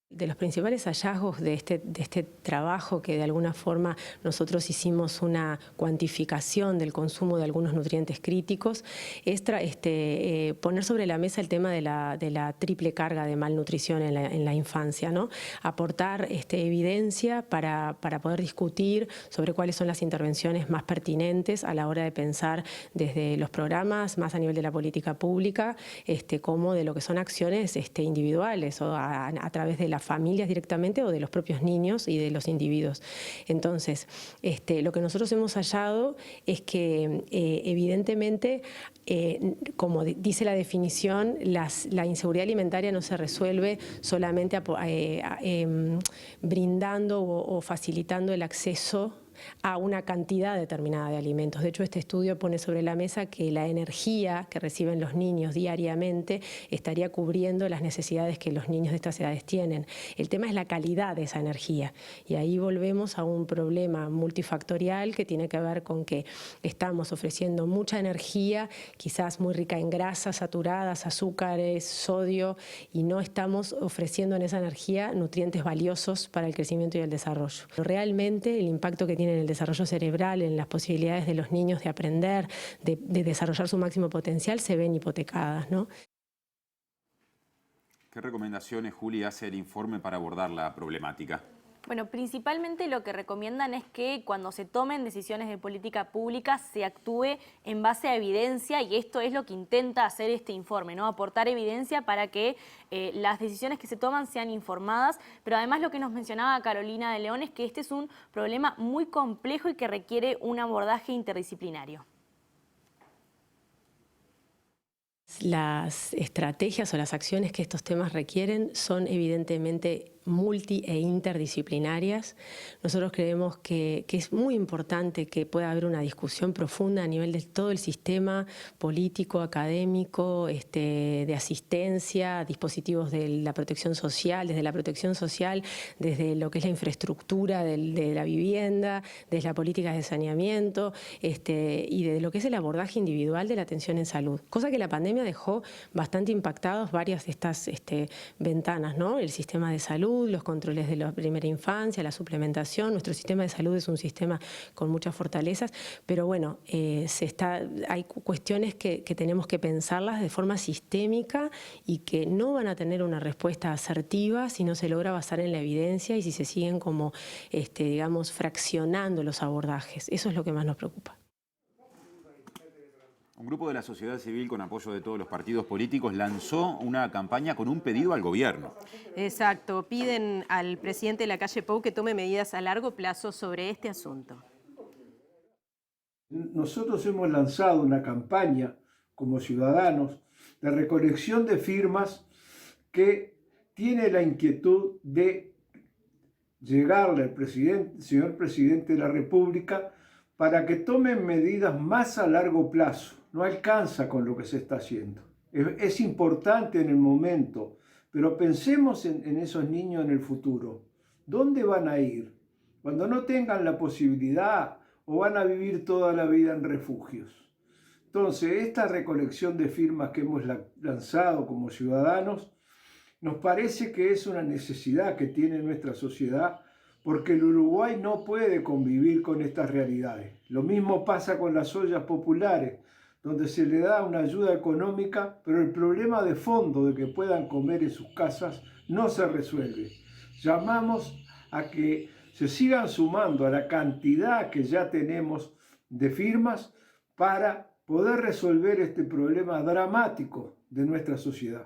De los principales hallazgos de este trabajo, que de alguna forma nosotros hicimos una cuantificación del consumo de algunos nutrientes críticos, es poner sobre la mesa el tema de la triple carga de malnutrición en la infancia, ¿no? Aportar evidencia para poder discutir sobre cuáles son las intervenciones más pertinentes a la hora de pensar desde los programas, más a nivel de la política pública, como de lo que son acciones individuales o a través de las familias directamente o de los propios niños y de los individuos. Entonces, lo que nosotros hemos hallado es que evidentemente, como dice la definición, la inseguridad alimentaria no se resuelve solamente brindando o facilitando el acceso a una cantidad determinada de alimentos. De hecho, este estudio pone sobre la mesa que la energía que reciben los niños diariamente estaría cubriendo las necesidades que los niños de estas edades tienen. El tema es la calidad de esa energía y ahí volvemos a un problema multifactorial que tiene que ver con que estamos ofreciendo mucha energía, quizás muy rica en grasas saturadas, azúcares, sodio, y no estamos ofreciendo en esa energía nutrientes valiosos para el crecimiento y el desarrollo. Realmente el impacto que tiene en el desarrollo cerebral, en las posibilidades de los niños de aprender, de desarrollar su máximo potencial, se ven hipotecadas, ¿no? ¿Qué recomendaciones, Juli, hace el informe para abordar la problemática? Bueno, principalmente lo que recomiendan es que cuando se tomen decisiones de política pública se actúe en base a evidencia, y esto es lo que intenta hacer este informe, ¿no? Aportar evidencia para que las decisiones que se toman sean informadas, pero además lo que nos mencionaba Carolina de León es que este es un problema muy complejo y que requiere un abordaje interdisciplinario. Las estrategias o las acciones que estos temas requieren son evidentemente multi e interdisciplinarias. Nosotros creemos que es muy importante que pueda haber una discusión profunda a nivel de todo el sistema político, académico, de asistencia, dispositivos de la protección social, desde lo que es la infraestructura de la vivienda, desde la política de saneamiento, y de lo que es el abordaje individual de la atención en salud. Cosa que la pandemia dejó bastante impactados varias de estas ventanas, ¿no? El sistema de salud, los controles de la primera infancia, la suplementación. Nuestro sistema de salud es un sistema con muchas fortalezas, pero bueno, hay cuestiones que tenemos que pensarlas de forma sistémica y que no van a tener una respuesta asertiva si no se logra basar en la evidencia y si se siguen como, digamos, fraccionando los abordajes. Eso es lo que más nos preocupa. Un grupo de la sociedad civil con apoyo de todos los partidos políticos lanzó una campaña con un pedido al gobierno. Exacto, piden al presidente de la calle Pou que tome medidas a largo plazo sobre este asunto. Nosotros hemos lanzado una campaña como ciudadanos de recolección de firmas que tiene la inquietud de llegarle al señor presidente de la República para que tomen medidas más a largo plazo. No alcanza con lo que se está haciendo. Es importante en el momento, pero pensemos en esos niños en el futuro. ¿Dónde van a ir? Cuando no tengan la posibilidad o van a vivir toda la vida en refugios. Entonces, esta recolección de firmas que hemos lanzado como ciudadanos, nos parece que es una necesidad que tiene nuestra sociedad, porque el Uruguay no puede convivir con estas realidades. Lo mismo pasa con las ollas populares, donde se le da una ayuda económica, pero el problema de fondo de que puedan comer en sus casas no se resuelve. Llamamos a que se sigan sumando a la cantidad que ya tenemos de firmas para poder resolver este problema dramático de nuestra sociedad.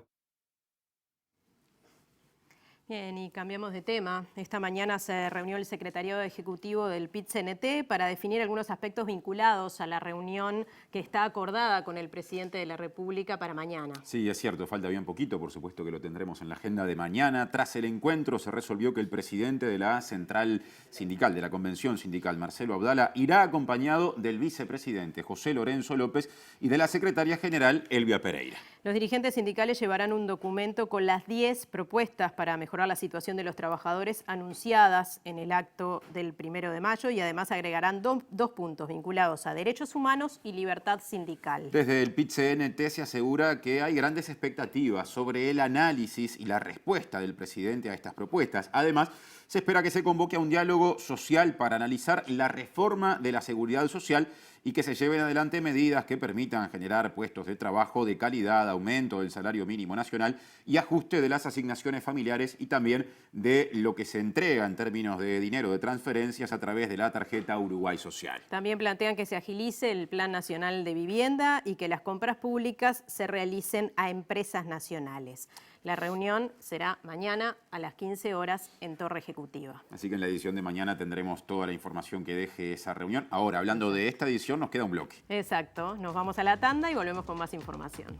Bien, y cambiamos de tema. Esta mañana se reunió el secretariado ejecutivo del PIT-CNT para definir algunos aspectos vinculados a la reunión que está acordada con el presidente de la República para mañana. Sí, es cierto, falta bien poquito, por supuesto que lo tendremos en la agenda de mañana. Tras el encuentro se resolvió que el presidente de la central sindical, de la convención sindical, Marcelo Abdala, irá acompañado del vicepresidente José Lorenzo López y de la secretaria general Elvia Pereira. Los dirigentes sindicales llevarán un documento con las 10 propuestas para mejorar la situación de los trabajadores anunciadas en el acto del 1 de mayo y además agregarán dos puntos vinculados a derechos humanos y libertad sindical. Desde el PIT-CNT se asegura que hay grandes expectativas sobre el análisis y la respuesta del presidente a estas propuestas. Además, se espera que se convoque a un diálogo social para analizar la reforma de la seguridad social y que se lleven adelante medidas que permitan generar puestos de trabajo de calidad, aumento del salario mínimo nacional y ajuste de las asignaciones familiares y también de lo que se entrega en términos de dinero de transferencias a través de la tarjeta Uruguay Social. También plantean que se agilice el Plan Nacional de Vivienda y que las compras públicas se realicen a empresas nacionales. La reunión será mañana a las 15 horas en Torre Ejecutiva. Así que en la edición de mañana tendremos toda la información que deje esa reunión. Ahora, hablando de esta edición, nos queda un bloque. Exacto. Nos vamos a la tanda y volvemos con más información.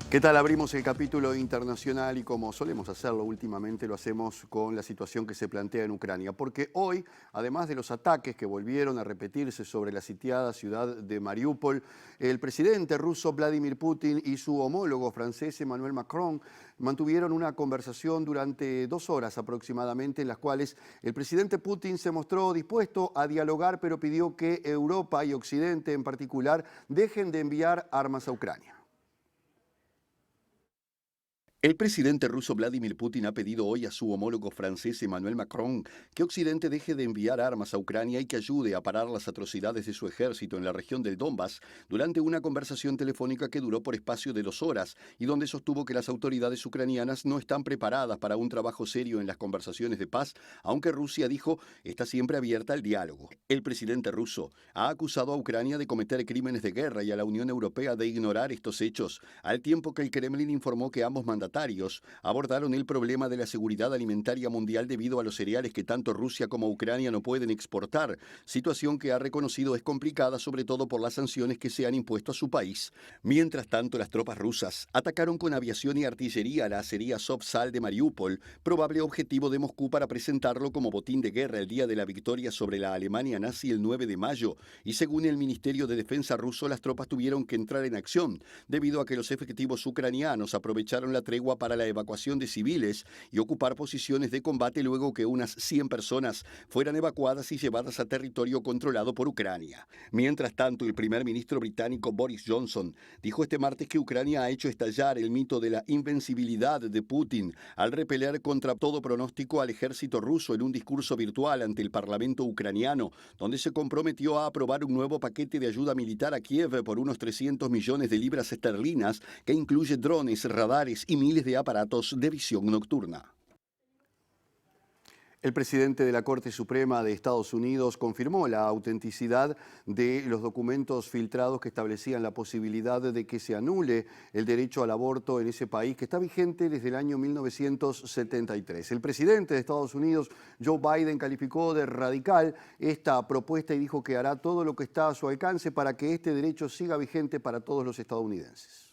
¿Qué tal? Abrimos el capítulo internacional y como solemos hacerlo últimamente, lo hacemos con la situación que se plantea en Ucrania. Porque hoy, además de los ataques que volvieron a repetirse sobre la sitiada ciudad de Mariupol, el presidente ruso Vladimir Putin y su homólogo francés Emmanuel Macron mantuvieron una conversación durante 2 horas aproximadamente, en las cuales el presidente Putin se mostró dispuesto a dialogar, pero pidió que Europa y Occidente en particular dejen de enviar armas a Ucrania. El presidente ruso Vladimir Putin ha pedido hoy a su homólogo francés Emmanuel Macron que Occidente deje de enviar armas a Ucrania y que ayude a parar las atrocidades de su ejército en la región del Donbass durante una conversación telefónica que duró por espacio de 2 horas y donde sostuvo que las autoridades ucranianas no están preparadas para un trabajo serio en las conversaciones de paz, aunque Rusia, dijo, está siempre abierta al diálogo. El presidente ruso ha acusado a Ucrania de cometer crímenes de guerra y a la Unión Europea de ignorar estos hechos, al tiempo que el Kremlin informó que ambos mandatarios abordaron el problema de la seguridad alimentaria mundial debido a los cereales que tanto Rusia como Ucrania no pueden exportar, situación que ha reconocido es complicada sobre todo por las sanciones que se han impuesto a su país. Mientras tanto, las tropas rusas atacaron con aviación y artillería la acería Sovstal de Mariupol, probable objetivo de Moscú para presentarlo como botín de guerra el día de la victoria sobre la Alemania nazi el 9 de mayo, y según el Ministerio de Defensa ruso, las tropas tuvieron que entrar en acción debido a que los efectivos ucranianos aprovecharon la tregua para la evacuación de civiles y ocupar posiciones de combate luego que unas 100 personas fueran evacuadas y llevadas a territorio controlado por Ucrania. Mientras tanto, el primer ministro británico Boris Johnson dijo este martes que Ucrania ha hecho estallar el mito de la invencibilidad de Putin al repeler contra todo pronóstico al ejército ruso en un discurso virtual ante el Parlamento ucraniano, donde se comprometió a aprobar un nuevo paquete de ayuda militar a Kiev por unos 300 millones de libras esterlinas que incluye drones, radares y miles de aparatos de visión nocturna. El presidente de la Corte Suprema de Estados Unidos confirmó la autenticidad de los documentos filtrados que establecían la posibilidad de que se anule el derecho al aborto en ese país, que está vigente desde el año 1973. El presidente de Estados Unidos, Joe Biden, calificó de radical esta propuesta y dijo que hará todo lo que está a su alcance para que este derecho siga vigente para todos los estadounidenses.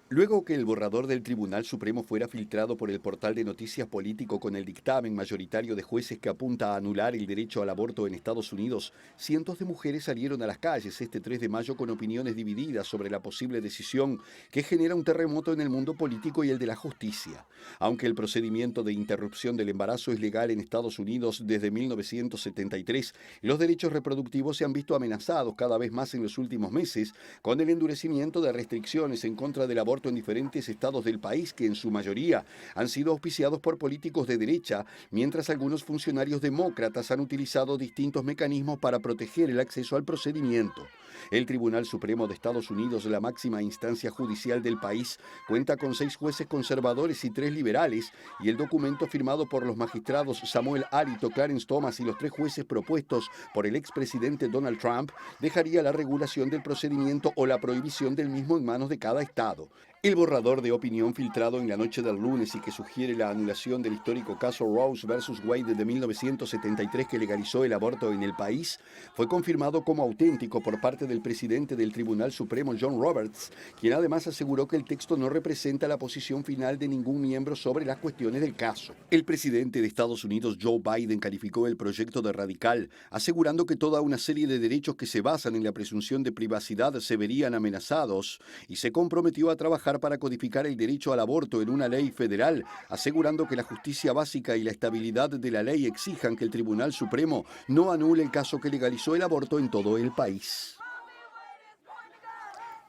Luego que el borrador del Tribunal Supremo fuera filtrado por el portal de noticias político con el dictamen mayoritario de jueces que apunta a anular el derecho al aborto en Estados Unidos, cientos de mujeres salieron a las calles este 3 de mayo con opiniones divididas sobre la posible decisión que genera un terremoto en el mundo político y el de la justicia. Aunque el procedimiento de interrupción del embarazo es legal en Estados Unidos desde 1973, los derechos reproductivos se han visto amenazados cada vez más en los últimos meses con el endurecimiento de restricciones en contra del aborto aborto en diferentes estados del país que en su mayoría han sido auspiciados por políticos de derecha, mientras algunos funcionarios demócratas han utilizado distintos mecanismos para proteger el acceso al procedimiento. El Tribunal Supremo de Estados Unidos, la máxima instancia judicial del país, cuenta con 6 jueces conservadores y 3 liberales, y el documento firmado por los magistrados Samuel Alito, Clarence Thomas y los 3 jueces propuestos por el expresidente Donald Trump dejaría la regulación del procedimiento o la prohibición del mismo en manos de cada estado. El borrador de opinión filtrado en la noche del lunes y que sugiere la anulación del histórico caso Rose versus Wade de 1973 que legalizó el aborto en el país fue confirmado como auténtico por parte del presidente del Tribunal Supremo, John Roberts, quien además aseguró que el texto no representa la posición final de ningún miembro sobre las cuestiones del caso. El presidente de Estados Unidos, Joe Biden, calificó el proyecto de radical, asegurando que toda una serie de derechos que se basan en la presunción de privacidad se verían amenazados, y se comprometió a trabajar para codificar el derecho al aborto en una ley federal, asegurando que la justicia básica y la estabilidad de la ley exijan que el Tribunal Supremo no anule el caso que legalizó el aborto en todo el país.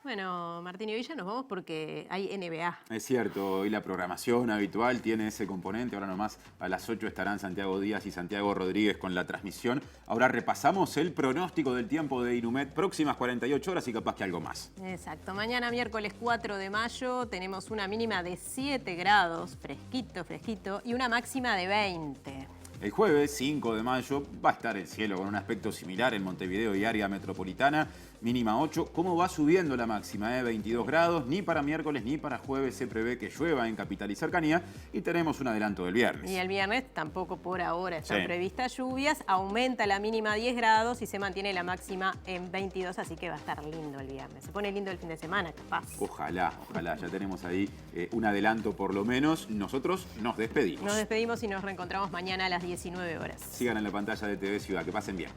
Bueno, Martín y Villa, nos vamos porque hay NBA. Es cierto, hoy la programación habitual tiene ese componente. Ahora nomás a las 8 estarán Santiago Díaz y Santiago Rodríguez con la transmisión. Ahora repasamos el pronóstico del tiempo de Inumet, próximas 48 horas y capaz que algo más. Exacto, mañana miércoles 4 de mayo tenemos una mínima de 7 grados, fresquito, fresquito, y una máxima de 20. El jueves 5 de mayo va a estar el cielo con un aspecto similar en Montevideo y área metropolitana, mínima 8. ¿Cómo va subiendo la máxima? 22 grados, ni para miércoles ni para jueves se prevé que llueva en capital y cercanía, y tenemos un adelanto del viernes. Y el viernes tampoco por ahora están previstas lluvias, aumenta la mínima a 10 grados y se mantiene la máxima en 22, así que va a estar lindo el viernes. Se pone lindo el fin de semana, capaz. Ojalá, ojalá, ya tenemos ahí un adelanto por lo menos. Nosotros nos despedimos. Nos despedimos y nos reencontramos mañana a las 19 horas. Sigan en la pantalla de TV Ciudad, que pasen bien.